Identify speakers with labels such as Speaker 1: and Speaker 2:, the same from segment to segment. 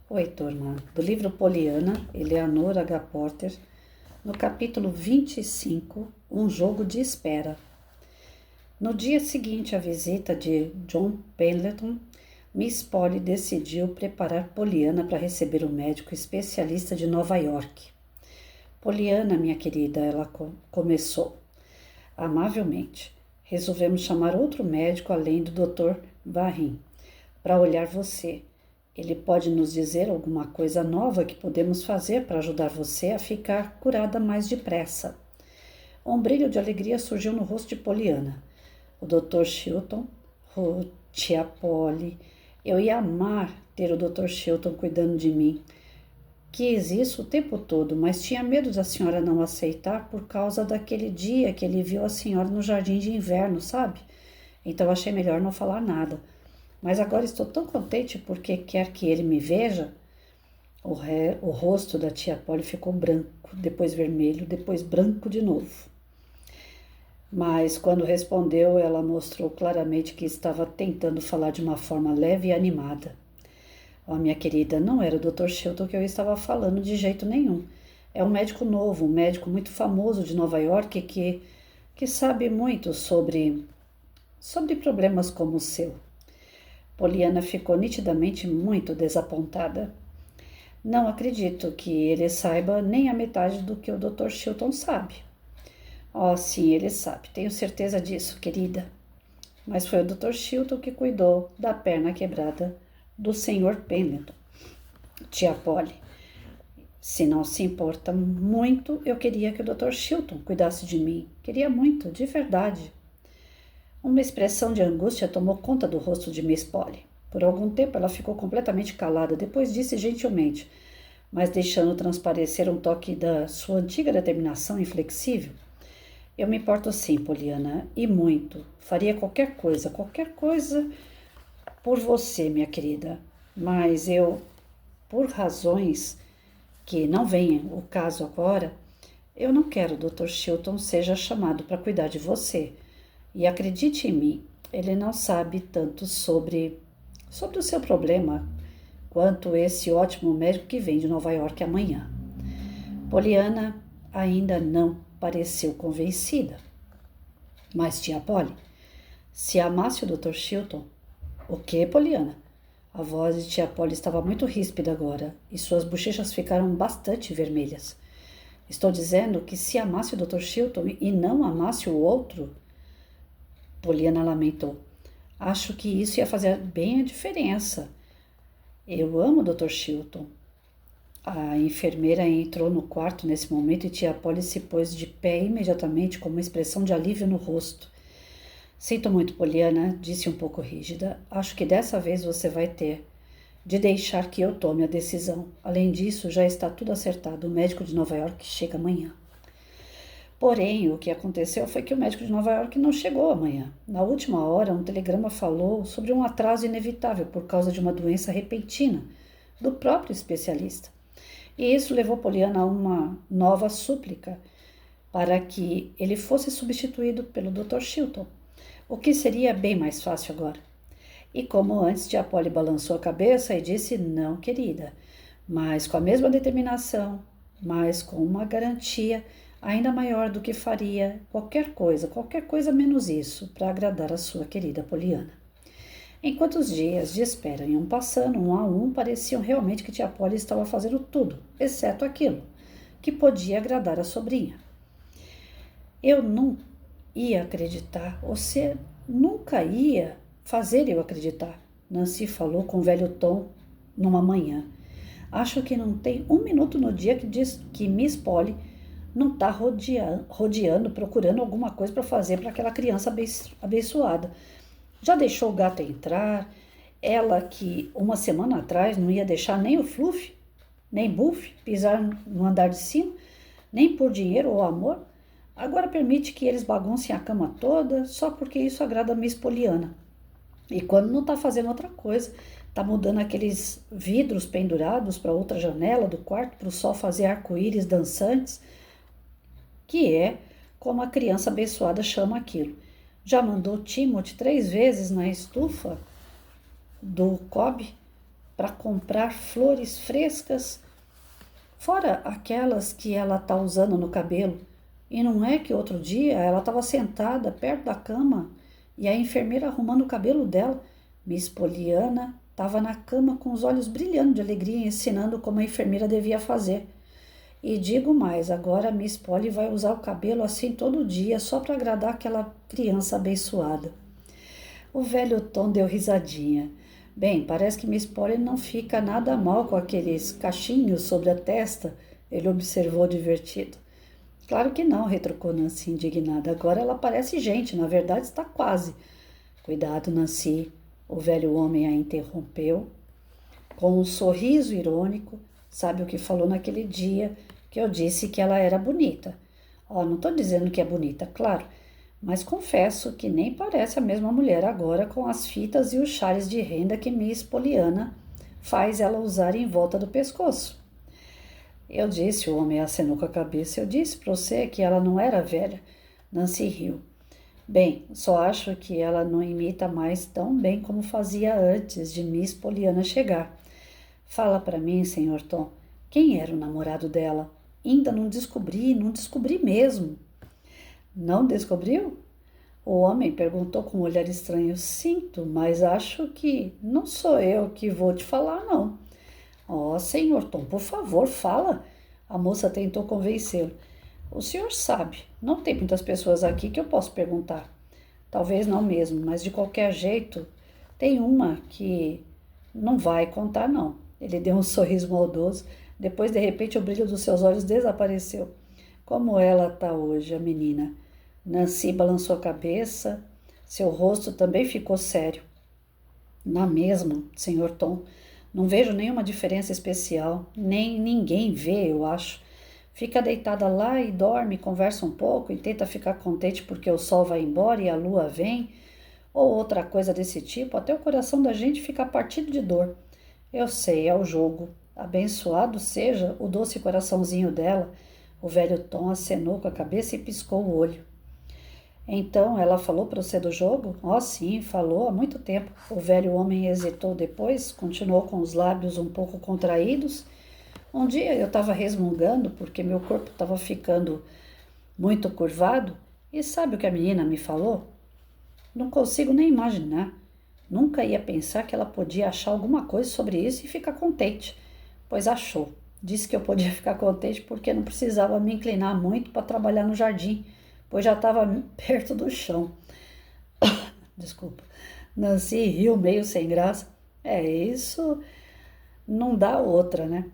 Speaker 1: Oi, turma. Do livro Poliana, Eleanor H. Porter, no capítulo 25, Um Jogo de Espera. No dia seguinte à visita de John Pendleton, Miss Polly decidiu preparar Poliana para receber o médico especialista de Nova York. Poliana, minha querida, ela começou amavelmente. Resolvemos chamar outro médico além do Dr. Barrin para olhar você. Ele pode nos dizer alguma coisa nova que podemos fazer para ajudar você a ficar curada mais depressa. Um brilho de alegria surgiu no rosto de Poliana. O Dr. Chilton, tia Polly, eu ia amar ter o Dr. Chilton cuidando de mim. Quis isso o tempo todo, mas tinha medo da senhora não aceitar por causa daquele dia que ele viu a senhora no jardim de inverno, sabe? Então achei melhor não falar nada. Mas agora estou tão contente porque quer que ele me veja. O rosto da tia Polly ficou branco, depois vermelho, depois branco de novo. Mas quando respondeu, ela mostrou claramente que estava tentando falar de uma forma leve e animada. Oh, minha querida, não era o Dr. Chilton que eu estava falando de jeito nenhum. É um médico novo, um médico muito famoso de Nova York que sabe muito sobre problemas como o seu. Poliana ficou nitidamente muito desapontada. Não acredito que ele saiba nem a metade do que o Dr. Chilton sabe. Oh, sim, ele sabe. Tenho certeza disso, querida. Mas foi o Dr. Chilton que cuidou da perna quebrada do Sr. Pendleton. Tia Polly, se não se importa muito, eu queria que o Dr. Chilton cuidasse de mim. Queria muito, de verdade. Uma expressão de angústia tomou conta do rosto de Miss Polly. Por algum tempo ela ficou completamente calada, depois disse gentilmente, mas deixando transparecer um toque da sua antiga determinação inflexível. Eu me importo sim, Poliana, e muito. Faria qualquer coisa por você, minha querida. Mas eu, por razões que não venham o caso agora, eu não quero que o Dr. Chilton seja chamado para cuidar de você. E acredite em mim, ele não sabe tanto sobre o seu problema quanto esse ótimo médico que vem de Nova York amanhã. Poliana ainda não pareceu convencida. Mas tia Polly, se amasse o Dr. Chilton... O que, Poliana? A voz de tia Polly estava muito ríspida agora e suas bochechas ficaram bastante vermelhas. Estou dizendo que se amasse o Dr. Chilton e não amasse o outro... Poliana lamentou. Acho que isso ia fazer bem a diferença. Eu amo o Dr. Chilton. A enfermeira entrou no quarto nesse momento e tia Polly se pôs de pé imediatamente com uma expressão de alívio no rosto. Sinto muito, Poliana, disse um pouco rígida. Acho que dessa vez você vai ter de deixar que eu tome a decisão. Além disso, já está tudo acertado. O médico de Nova York chega amanhã. Porém, o que aconteceu foi que o médico de Nova York não chegou amanhã. Na última hora, um telegrama falou sobre um atraso inevitável por causa de uma doença repentina do próprio especialista. E isso levou Poliana a uma nova súplica para que ele fosse substituído pelo Dr. Chilton, o que seria bem mais fácil agora. E como antes, tia Polly balançou a cabeça e disse não, querida, mas com a mesma determinação, mas com uma garantia ainda maior do que faria qualquer coisa menos isso, para agradar a sua querida Poliana. Enquanto os dias de espera iam passando, um a um, pareciam realmente que tia Polly estava fazendo tudo, exceto aquilo que podia agradar a sobrinha. Eu não ia acreditar, você nunca ia fazer eu acreditar, Nancy falou com velho tom numa manhã. Acho que não tem um minuto no dia que diz que Miss Polly não está rodeando, procurando alguma coisa para fazer para aquela criança abençoada. Já deixou o gato entrar, ela que uma semana atrás não ia deixar nem o Fluff, nem Buff pisar no andar de cima, nem por dinheiro ou amor, agora permite que eles baguncem a cama toda só porque isso agrada a Miss Poliana. E quando não está fazendo outra coisa, está mudando aqueles vidros pendurados para outra janela do quarto para o sol fazer arco-íris dançantes, que é como a criança abençoada chama aquilo. Já mandou Timothy 3 vezes na estufa do Cobb para comprar flores frescas, fora aquelas que ela está usando no cabelo. E não é que outro dia ela estava sentada perto da cama e a enfermeira arrumando o cabelo dela. Miss Poliana estava na cama com os olhos brilhando de alegria, ensinando como a enfermeira devia fazer. E digo mais, agora a Miss Polly vai usar o cabelo assim todo dia, só para agradar aquela criança abençoada. O velho Tom deu risadinha. Bem, parece que Miss Polly não fica nada mal com aqueles cachinhos sobre a testa, ele observou divertido. Claro que não, retrucou Nancy indignada. Agora ela parece gente, na verdade está quase. Cuidado, Nancy, o velho homem a interrompeu. Com um sorriso irônico, sabe o que falou naquele dia que eu disse que ela era bonita. Não estou dizendo que é bonita, claro, mas confesso que nem parece a mesma mulher agora com as fitas e os chares de renda que Miss Poliana faz ela usar em volta do pescoço. Eu disse, o homem acenou com a cabeça, eu disse para você que ela não era velha. Nancy riu. Bem, só acho que ela não imita mais tão bem como fazia antes de Miss Poliana chegar. Fala para mim, Sr. Tom, quem era o namorado dela? Ainda não descobri mesmo. Não descobriu? O homem perguntou com um olhar estranho. Sinto, mas acho que não sou eu que vou te falar, não. Sr. Tom, por favor, fala. A moça tentou convencê-lo. O senhor sabe, não tem muitas pessoas aqui que eu posso perguntar. Talvez não mesmo, mas de qualquer jeito, tem uma que não vai contar, não. Ele deu um sorriso maldoso. Depois, de repente, o brilho dos seus olhos desapareceu. Como ela está hoje, a menina? Nancy balançou a cabeça. Seu rosto também ficou sério. Na mesma, Sr. Tom. Não vejo nenhuma diferença especial. Nem ninguém vê, eu acho. Fica deitada lá e dorme, conversa um pouco e tenta ficar contente porque o sol vai embora e a lua vem. Ou outra coisa desse tipo, até o coração da gente fica partido de dor. Eu sei, é o jogo. Abençoado seja o doce coraçãozinho dela. O velho Tom acenou com a cabeça e piscou o olho. Então, ela falou para você do jogo? Sim, falou há muito tempo. O velho homem hesitou depois, continuou com os lábios um pouco contraídos. Um dia eu estava resmungando porque meu corpo estava ficando muito curvado. E sabe o que a menina me falou? Não consigo nem imaginar. Nunca ia pensar que ela podia achar alguma coisa sobre isso e ficar contente. Pois achou. Disse que eu podia ficar contente porque não precisava me inclinar muito para trabalhar no jardim, pois já estava perto do chão. Desculpa. Nancy riu meio sem graça. Isso não dá outra, né?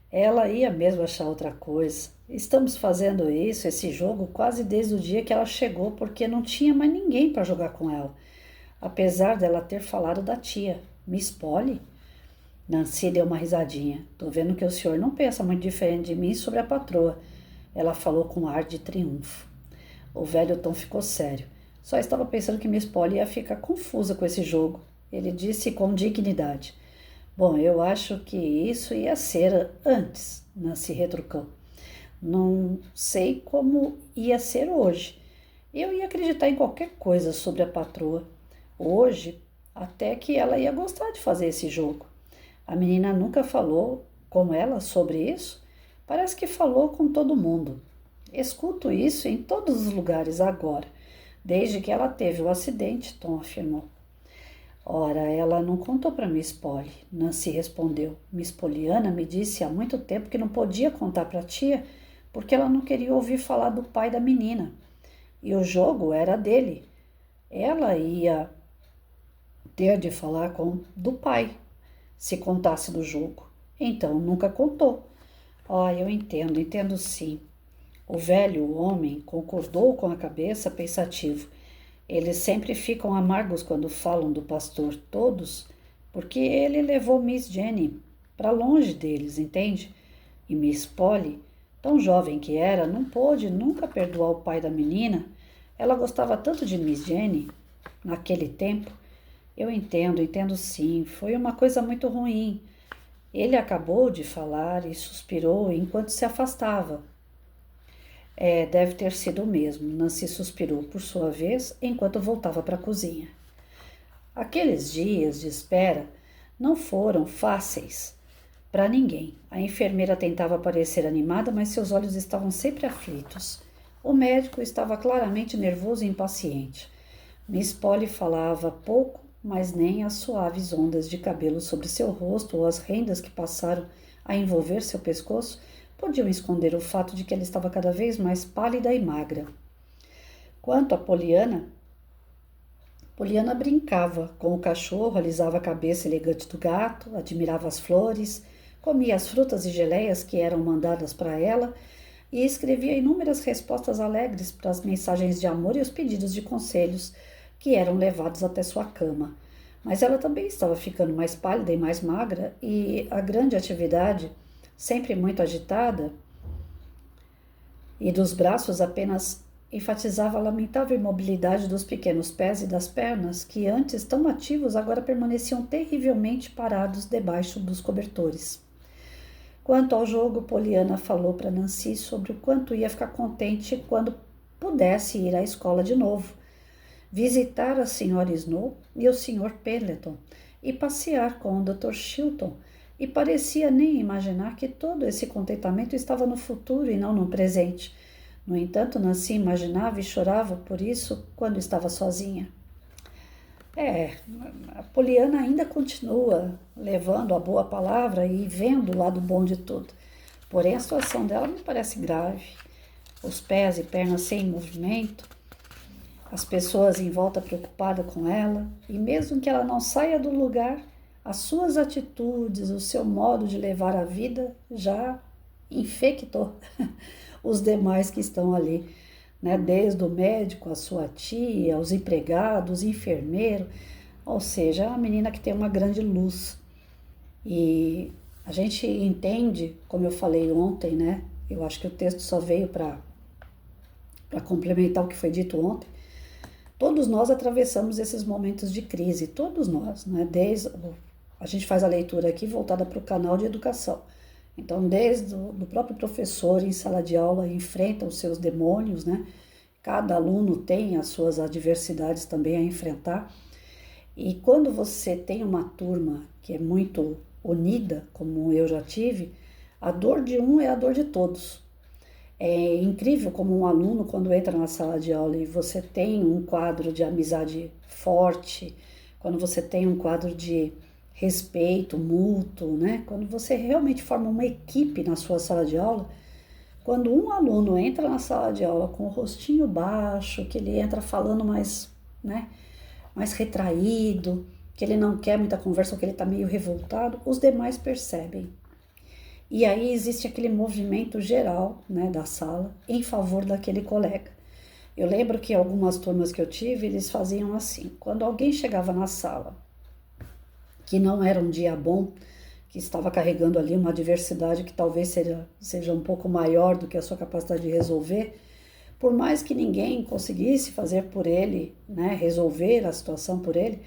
Speaker 1: Ela ia mesmo achar outra coisa. Estamos fazendo esse jogo, quase desde o dia que ela chegou, porque não tinha mais ninguém para jogar com ela. Apesar dela ter falado da tia, Miss Polly. Nancy deu uma risadinha. Tô vendo que o senhor não pensa muito diferente de mim sobre a patroa. Ela falou com ar de triunfo. O velho Tom ficou sério. Só estava pensando que Miss Polly ia ficar confusa com esse jogo. Ele disse com dignidade. Bom, eu acho que isso ia ser antes, Nancy retrucou. Não sei como ia ser hoje. Eu ia acreditar em qualquer coisa sobre a patroa. Hoje, até que ela ia gostar de fazer esse jogo. A menina nunca falou com ela sobre isso? Parece que falou com todo mundo. Escuto isso em todos os lugares agora, desde que ela teve o acidente, Tom afirmou. Ora, ela não contou para Miss Polly, Nancy respondeu. Miss Poliana me disse há muito tempo que não podia contar para a tia porque ela não queria ouvir falar do pai da menina. E o jogo era dele. Ela ia ter de falar do pai, se contasse do jogo. Então, nunca contou. Eu entendo sim. O velho homem concordou com a cabeça pensativo. Eles sempre ficam amargos quando falam do pastor, todos, porque ele levou Miss Jenny para longe deles, entende? E Miss Polly, tão jovem que era, não pôde nunca perdoar o pai da menina. Ela gostava tanto de Miss Jenny naquele tempo. Eu entendo sim, foi uma coisa muito ruim. Ele acabou de falar e suspirou enquanto se afastava. Deve ter sido o mesmo, Nancy suspirou por sua vez enquanto voltava para a cozinha. Aqueles dias de espera não foram fáceis para ninguém. A enfermeira tentava parecer animada, mas seus olhos estavam sempre aflitos. O médico estava claramente nervoso e impaciente. Miss Polly falava pouco, mas nem as suaves ondas de cabelo sobre seu rosto ou as rendas que passaram a envolver seu pescoço podiam esconder o fato de que ela estava cada vez mais pálida e magra. Quanto a Poliana brincava com o cachorro, alisava a cabeça elegante do gato, admirava as flores, comia as frutas e geleias que eram mandadas para ela e escrevia inúmeras respostas alegres para as mensagens de amor e os pedidos de conselhos que eram levados até sua cama. Mas ela também estava ficando mais pálida e mais magra, e a grande atividade, sempre muito agitada, e dos braços apenas enfatizava a lamentável imobilidade dos pequenos pés e das pernas, que antes tão ativos agora permaneciam terrivelmente parados debaixo dos cobertores. Quanto ao jogo, Poliana falou para Nancy sobre o quanto ia ficar contente quando pudesse ir à escola de novo, visitar a Sra. Snow e o Sr. Pendleton e passear com o Dr. Chilton, e parecia nem imaginar que todo esse contentamento estava no futuro e não no presente. No entanto, Nancy imaginava e chorava por isso quando estava sozinha. A Poliana ainda continua levando a boa palavra e vendo o lado bom de tudo. Porém, a situação dela me parece grave. Os pés e pernas sem movimento, as pessoas em volta preocupadas com ela, e mesmo que ela não saia do lugar, as suas atitudes, o seu modo de levar a vida já infectou os demais que estão ali, né? Desde o médico, a sua tia, os empregados, enfermeiro, ou seja, é uma menina que tem uma grande luz. E a gente entende, como eu falei ontem, né? Eu acho que o texto só veio para complementar o que foi dito ontem. Todos nós atravessamos esses momentos de crise, todos nós, né? A gente faz a leitura aqui voltada para o canal de educação. Então, desde o próprio professor em sala de aula enfrenta os seus demônios, né? Cada aluno tem as suas adversidades também a enfrentar. E quando você tem uma turma que é muito unida, como eu já tive, a dor de um é a dor de todos. É incrível como um aluno, quando entra na sala de aula e você tem um quadro de amizade forte, quando você tem um quadro de respeito mútuo, né? Quando você realmente forma uma equipe na sua sala de aula, quando um aluno entra na sala de aula com o rostinho baixo, que ele entra falando mais, né, mais retraído, que ele não quer muita conversa, ou que ele está meio revoltado, os demais percebem. E aí existe aquele movimento geral, né, da sala em favor daquele colega. Eu lembro que algumas turmas que eu tive, eles faziam assim, quando alguém chegava na sala, que não era um dia bom, que estava carregando ali uma adversidade que talvez seja um pouco maior do que a sua capacidade de resolver, por mais que ninguém conseguisse fazer por ele, né, resolver a situação por ele,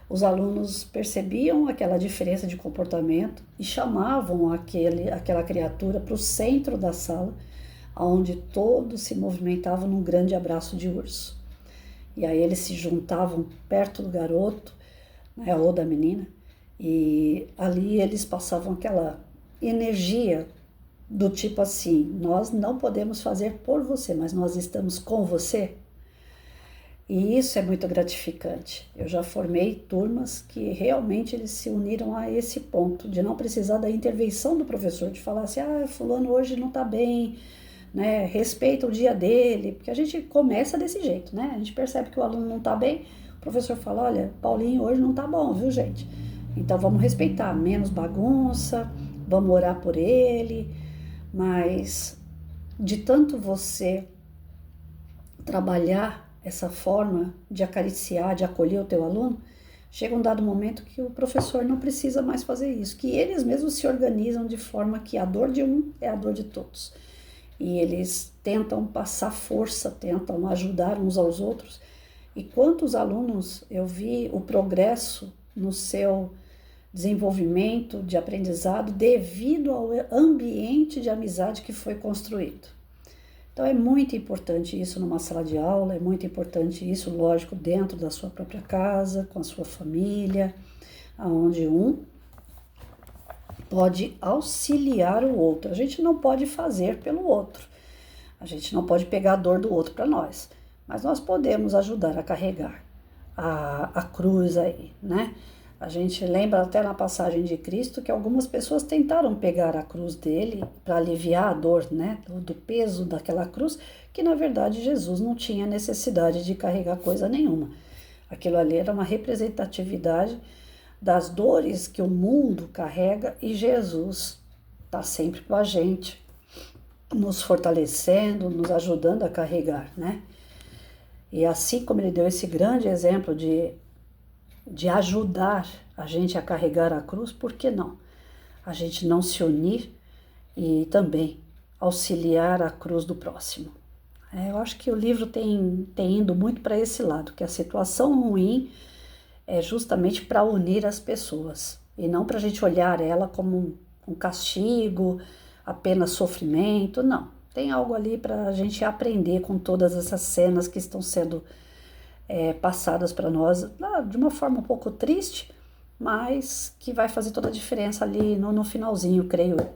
Speaker 1: os alunos percebiam aquela diferença de comportamento e chamavam aquela criatura para o centro da sala, onde todos se movimentavam num grande abraço de urso. E aí eles se juntavam perto do garoto, né, ou da menina, e ali eles passavam aquela energia do tipo assim, nós não podemos fazer por você, mas nós estamos com você. E isso é muito gratificante. Eu já formei turmas que realmente eles se uniram a esse ponto, de não precisar da intervenção do professor, de falar assim, fulano hoje não está bem, né? Respeita o dia dele, porque a gente começa desse jeito, né? A gente percebe que o aluno não está bem, o professor fala, olha, Paulinho hoje não está bom, viu, gente? Então vamos respeitar, menos bagunça, vamos orar por ele, mas de tanto você trabalhar essa forma de acariciar, de acolher o teu aluno, chega um dado momento que o professor não precisa mais fazer isso, que eles mesmos se organizam de forma que a dor de um é a dor de todos. E eles tentam passar força, tentam ajudar uns aos outros. E quantos alunos eu vi o progresso no seu desenvolvimento de aprendizado devido ao ambiente de amizade que foi construído. Então é muito importante isso numa sala de aula, é muito importante isso, lógico, dentro da sua própria casa, com a sua família, onde um pode auxiliar o outro. A gente não pode fazer pelo outro. A gente não pode pegar a dor do outro para nós. Mas nós podemos ajudar a carregar a cruz aí, né? A gente lembra até na passagem de Cristo que algumas pessoas tentaram pegar a cruz dele para aliviar a dor, né? Do peso daquela cruz, que na verdade Jesus não tinha necessidade de carregar coisa nenhuma. Aquilo ali era uma representatividade das dores que o mundo carrega e Jesus está sempre com a gente, nos fortalecendo, nos ajudando a carregar, né? E assim como ele deu esse grande exemplo de ajudar a gente a carregar a cruz, por que não? A gente não se unir e também auxiliar a cruz do próximo. Eu acho que o livro tem indo muito para esse lado, que a situação ruim é justamente para unir as pessoas e não para a gente olhar ela como um castigo, apenas sofrimento, não. Tem algo ali para a gente aprender com todas essas cenas que estão sendo passadas para nós de uma forma um pouco triste, mas que vai fazer toda a diferença ali no finalzinho, creio eu.